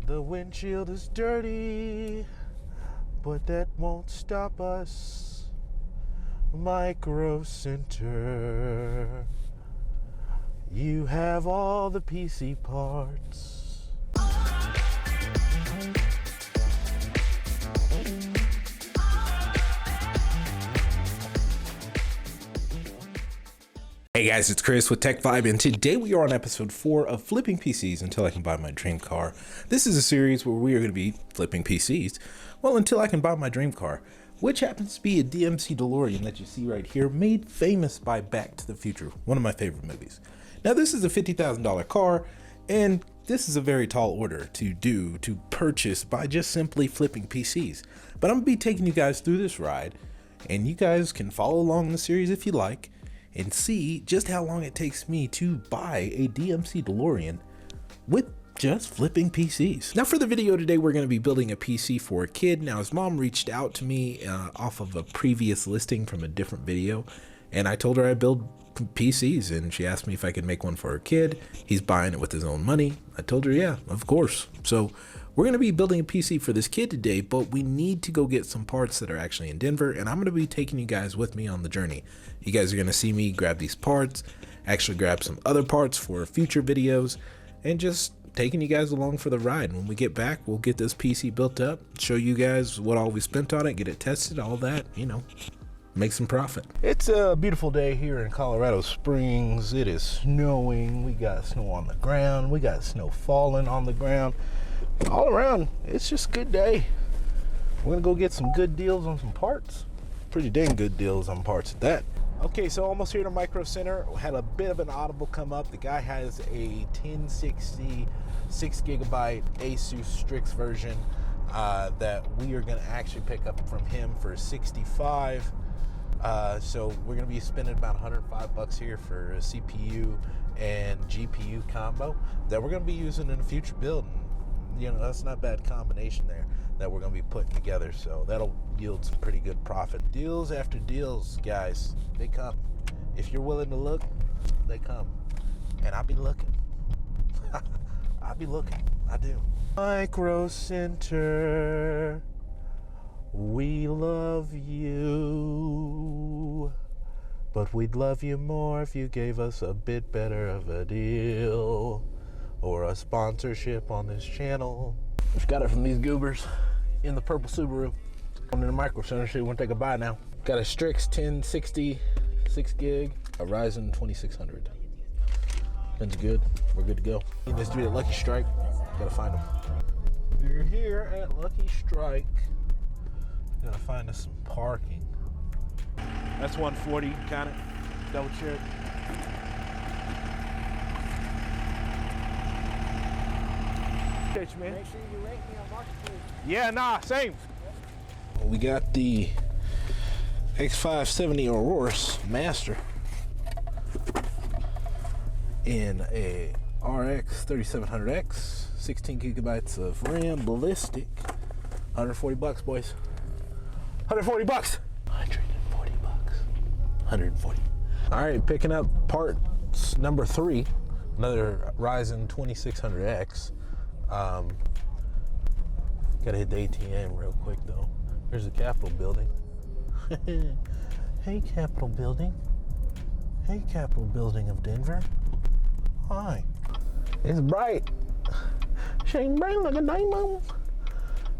The windshield is dirty, but that won't stop us. Micro Center, you have all the PC parts. Hey guys, it's Chris with Tech Vibe, and today we are on episode 4 of Flipping PCs Until I Can Buy My Dream Car. This is a series where we are going to be flipping PCs, well, until I can buy my dream car, which happens to be a DMC Delorean that you see right here, made famous by Back to the Future, one of my favorite movies. Now this is a $50,000 car, and this is a very tall order to purchase by just simply flipping PCs. But I'm going to be taking you guys through this ride, and you guys can follow along in the series if you like, and see just how long it takes me to buy a DMC Delorean with just flipping PCs. Now for the video today, we're going to be building a PC for a kid. Now his mom reached out to me off of a previous listing from a different video, and I told her I build PCs, and she asked me if I could make one for her kid. He's buying it with his own money. I told her, yeah, of course. So we're going to be building a PC for this kid today, but we need to go get some parts that are actually in Denver, and I'm going to be taking you guys with me on the journey. You guys are going to see me grab these parts, actually grab some other parts for future videos, and just taking you guys along for the ride. When we get back, we'll get this PC built up, show you guys what all we spent on it, get it tested, all that, you know, make some profit. It's a beautiful day here in Colorado Springs. It is snowing. We got snow on the ground. We got snow falling on the ground. All around, it's just a good day. We're gonna go get some good deals on some parts. Pretty dang good deals on parts at that. Okay, so almost here to Micro Center. Had a bit of an audible come up. The guy has a 1060 6GB Asus Strix version that we are gonna actually pick up from him for 65. So we're gonna be spending about 105 bucks here for a CPU and GPU combo that we're gonna be using in a future build. And, you know, that's not a bad combination there that we're gonna be putting together. So that'll yield some pretty good profit. Deals after deals, guys, they come. If you're willing to look, they come. And I'll be looking. I'll be looking. I do. Micro Center, we love you, but we'd love you more if you gave us a bit better of a deal or a sponsorship on this channel. Just got it from these goobers in the purple Subaru. I'm in the Micro Center, so you want to take a buy now. Got a Strix 1060 6GB, a Ryzen 2600. That's good. We're good to go. Let's do it at Lucky Strike. Gotta find them. We're here at Lucky Strike. Gotta find us some parking. That's 140. Count it. Double check. Catch you, man. Make sure you rate me on Marketplace. Yeah, nah, same. We got the X570 Aurorus Master in a RX 3700X, 16GB of RAM, ballistic. 140 bucks, boys. 140 bucks. 140 bucks. 140. All right, picking up parts number 3, another Ryzen 2600X. Gotta hit the ATM real quick though. Here's the Capitol building. Hey, Capitol building. Hey, Capitol building of Denver. Hi. It's bright. Shine bright like a diamond. All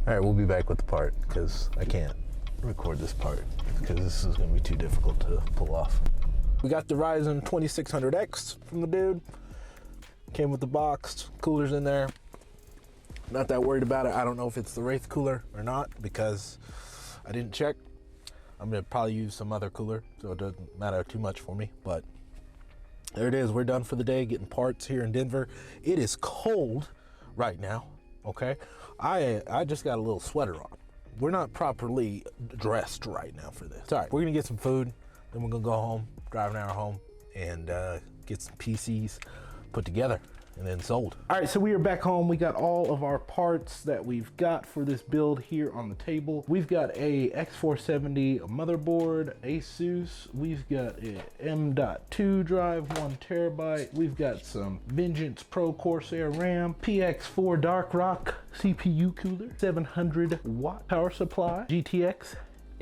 right, we'll be back with the part because I can't record this part because this is gonna be too difficult to pull off. We got the Ryzen 2600X from the dude. Came with the box, coolers in there. Not that worried about it. I don't know if it's the Wraith cooler or not because I didn't check. I'm gonna probably use some other cooler, so it doesn't matter too much for me, but there it is. We're done for the day, getting parts here in Denver. It is cold right now, okay? I just got a little sweater on. We're not properly dressed right now for this. It's all right, we're gonna get some food, then we're gonna go home, drive an hour home, and get some PCs put together and then sold. All right, so we are back home. We got all of our parts that we've got for this build here on the table. We've got a X470 motherboard, Asus. We've got a M.2 drive, 1 terabyte. We've got some Vengeance Pro Corsair RAM, PX4 Dark Rock CPU cooler, 700 watt power supply, GTX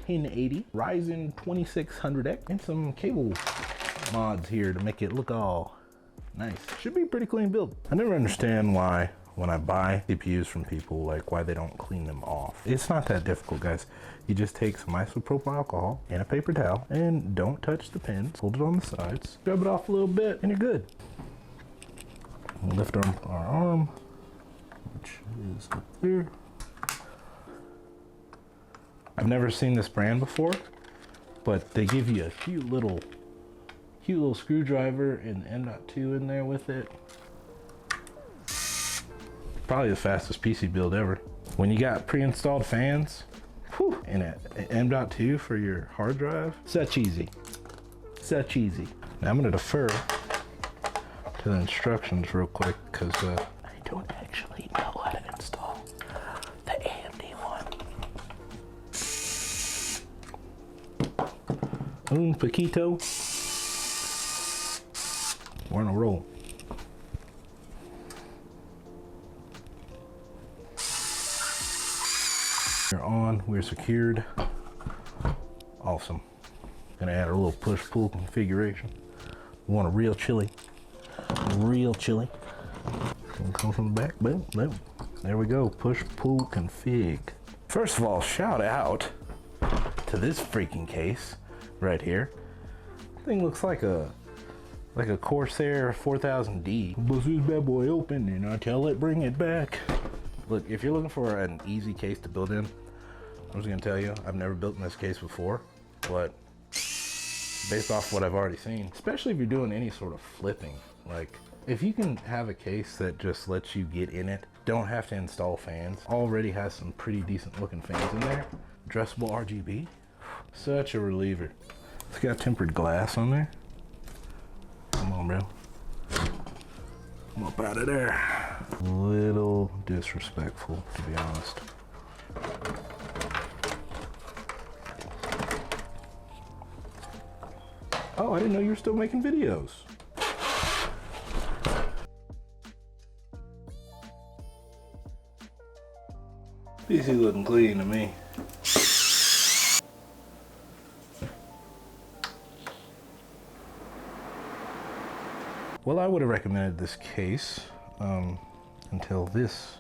1080, Ryzen 2600X, and some cable mods here to make it look all nice. Should be a pretty clean build. I never understand why when I buy CPUs from people, like why they don't clean them off. It's not that difficult, guys. You just take some isopropyl alcohol and a paper towel and don't touch the pins. Hold it on the sides, scrub it off a little bit, and you're good. We'll lift our arm, which is up there. I've never seen this brand before, but they give you a cute little screwdriver and M.2 in there with it. Probably the fastest PC build ever. When you got pre-installed fans, whew, and an M.2 for your hard drive, such easy. Such easy. Now I'm gonna defer to the instructions real quick because I don't actually know how to install the AMD one. Un poquito. We're on a roll. We're on, we're secured. Awesome. Gonna add a little push-pull configuration. We want a real chili. Real chili. Gonna come from the back, boom, boom. There we go, push-pull config. First of all, shout out to this freaking case right here. Thing looks like a Corsair 4000D. Bust this bad boy open and I tell it bring it back. Look, if you're looking for an easy case to build in, I'm just gonna tell you, I've never built in this case before, but based off what I've already seen, especially if you're doing any sort of flipping, like if you can have a case that just lets you get in it, don't have to install fans, already has some pretty decent looking fans in there, addressable RGB, such a reliever. It's got tempered glass on there. Come on, bro. Come up out of there. A little disrespectful, to be honest. Oh, I didn't know you were still making videos. PC looking clean to me. Well, I would have recommended this case until this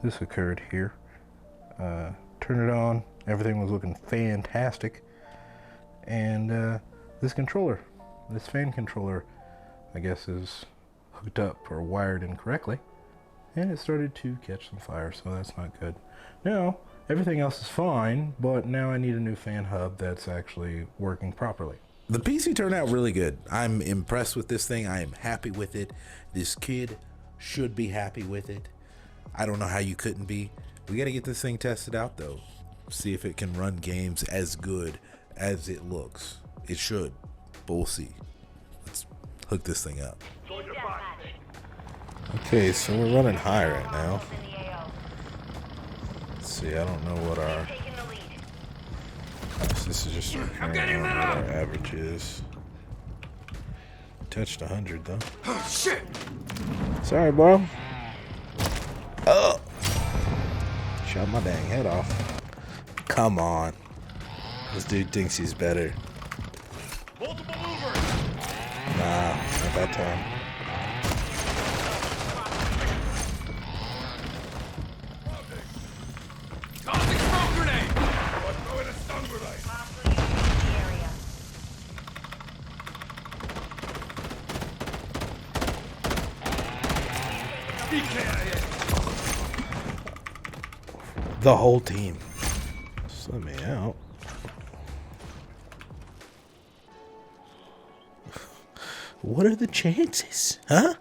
occurred here. Turned it on, everything was looking fantastic, and this fan controller, I guess, is hooked up or wired incorrectly, and it started to catch some fire, so that's not good. Now, everything else is fine, but now I need a new fan hub that's actually working properly. The PC turned out really good. I'm impressed with this thing. I am happy with it. This kid should be happy with it. I don't know how you couldn't be. We got to get this thing tested out though. See if it can run games as good as it looks. It should, but we'll see. Let's hook this thing up. Okay, so we're running high right now. Let's see, I don't know what our... This is just our current one, what our average is. Touched 100 though. Oh shit! Sorry, bro. Oh! Shot my dang head off. Come on. This dude thinks he's better. Multiple movers! Nah, not that time. Tossing smoke grenade! Or throwing a stun grenade! The whole team. Just let me out. What are the chances, huh?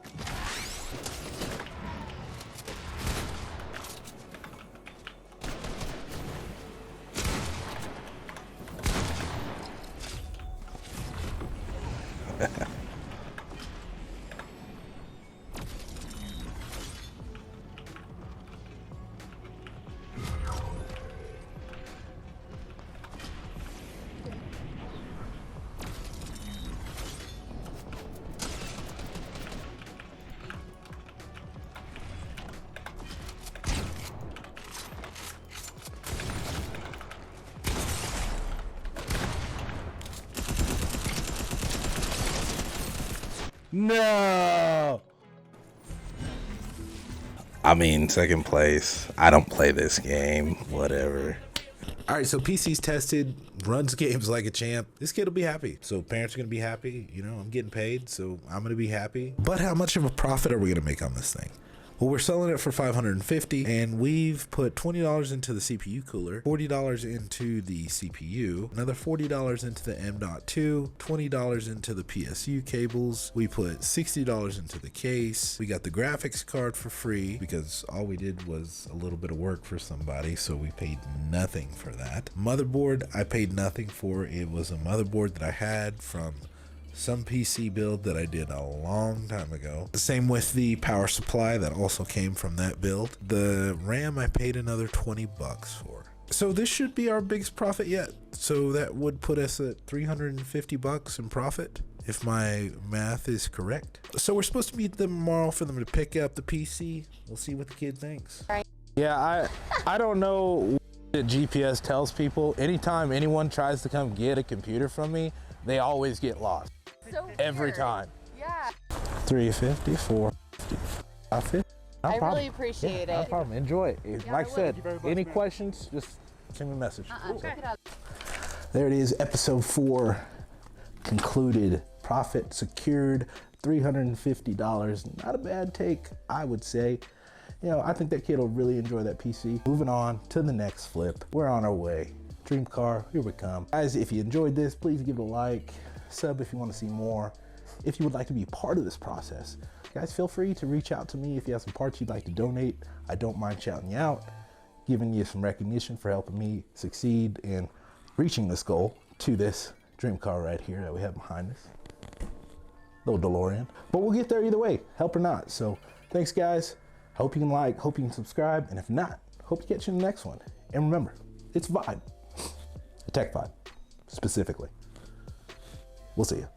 No. I mean, second place. I don't play this game. Whatever. All right, so PC's tested, runs games like a champ. This kid will be happy. So parents are going to be happy. You know, I'm getting paid, so I'm going to be happy. But how much of a profit are we going to make on this thing? Well, we're selling it for $550, and we've put $20 into the CPU cooler, $40 into the CPU, another $40 into the M.2, $20 into the PSU cables. We put $60 into the case. We got the graphics card for free because all we did was a little bit of work for somebody, so we paid nothing for that. Motherboard, I paid nothing for. It was a motherboard that I had from some PC build that I did a long time ago. The same with the power supply that also came from that build. The RAM I paid another 20 bucks for. So this should be our biggest profit yet. So that would put us at 350 bucks in profit if my math is correct. So we're supposed to meet them tomorrow for them to pick up the PC. We'll see what the kid thinks. Yeah, I don't know what GPS tells people. Anytime anyone tries to come get a computer from me, they always get lost. So Every weird. time. Yeah. 350, 450, 550. No I problem. really appreciate No it. problem. Enjoy it. Yeah, Like I I will. said, Thank you very much, any man. questions, just send me a message. Check it out. There it is, episode 4 concluded. Profit secured, $350. Not a bad take, I would say. You know, I think that kid will really enjoy that PC. Moving on to the next flip. We're on our way. Dream car, here we come. Guys, if you enjoyed this, please give it a like, sub if you want to see more. If you would like to be part of this process, guys, feel free to reach out to me if you have some parts you'd like to donate. I don't mind shouting you out, giving you some recognition for helping me succeed in reaching this goal to this dream car right here that we have behind us. Little DeLorean. But we'll get there either way, help or not. So thanks, guys. Hope you can like, hope you can subscribe, and if not, hope to catch you in the next one. And remember, it's Vibe. A tech vibe, specifically. We'll see you.